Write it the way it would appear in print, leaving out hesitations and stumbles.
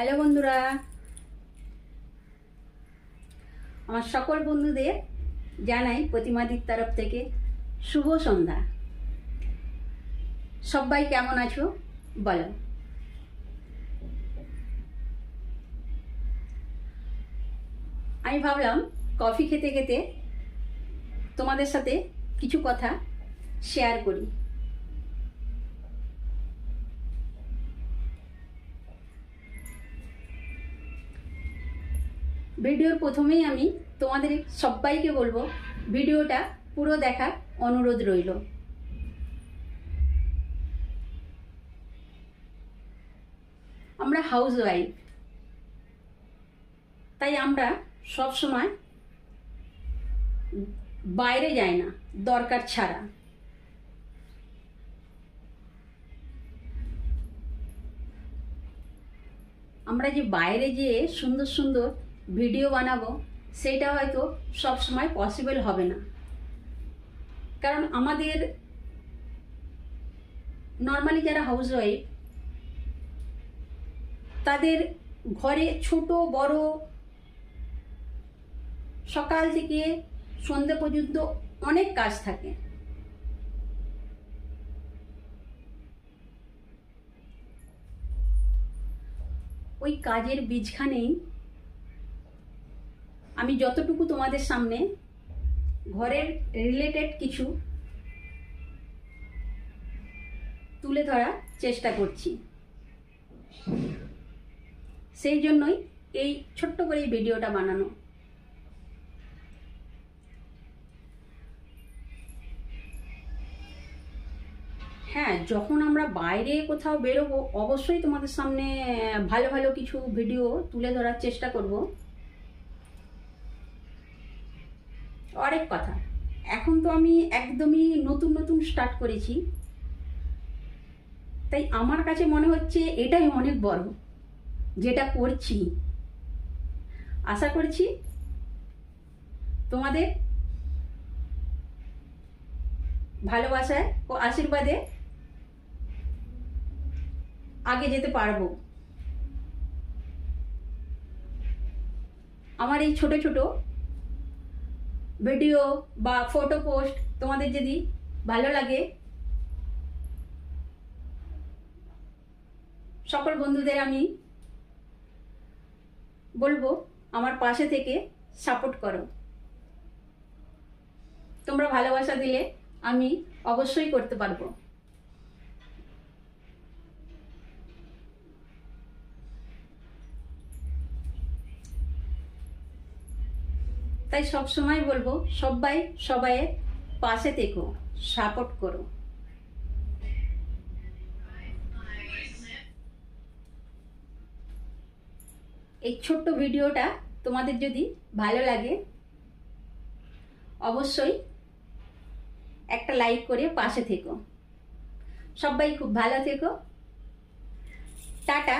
Hello বন্ধুরা, আমার সকল বন্ধুদের জানাই প্রতিমাদির তরফ থেকে শুভ সন্ধ্যা। সবাই কেমন আছো বলো। আমি ভাবলাম কফি খেতে খেতে তোমাদের সাথে কিছু কথা শেয়ার করি। ভিডিওর প্রথমেই আমি তোমাদের সবাইকে বলবো ভিডিওটা পুরো দেখার অনুরোধ রইল। আমরা হাউস ওয়াইফ, তাই আমরা সব সময় বাইরে যাই না দরকার ছাড়া। আমরা যে বাইরে যেয়ে সুন্দর সুন্দর ভিডিও বানাবো সেইটা হয়তো সব সময় পসিবল হবে না, কারণ আমাদের নর্মালি যারা হাউস ওয়াইফ তাদের ঘরে ছোট বড় সকাল থেকে সন্ধ্যে পর্যন্ত অনেক কাজ থাকে। ওই কাজের বীজখানেই আমি যতটুকু তোমাদের সামনে ঘরের রিলেটেড কিছু তুলে ধরার চেষ্টা করছি। সেই জন্যই এই ছোট্ট করে এই ভিডিওটা বানানো। হ্যাঁ, যখন আমরা বাইরে কোথাও বেরোবো অবশ্যই তোমাদের সামনে ভালো ভালো কিছু ভিডিও তুলে ধরার চেষ্টা করব। আরেক কথা, এখন তো আমি একদমই নতুন নতুন স্টার্ট করেছি, তাই আমার কাছে মনে হচ্ছে এটাই অনেক বড় যেটা করছি। আশা করছি তোমাদের ভালোবাসায় ও আশীর্বাদে আগে যেতে পারবো। আমার এই ছোট ছোট ভিডিও বা ফটো পোস্ট তোমাদের যদি ভালো লাগে, সকল বন্ধুদের আমি বলবো আমার পাশে থেকে সাপোর্ট করো। তোমরা ভালোবাসা দিলে আমি অবশ্যই করতে পারবো। তাই সব সময় বলবো সবাই সবাইয়ের পাশে থেকো, সাপোর্ট করো। এই ছোট্ট ভিডিওটা তোমাদের যদি ভালো লাগে অবশ্যই একটা লাইক করে পাশে থেকো। সবাই খুব ভালো থেকো। টাটা।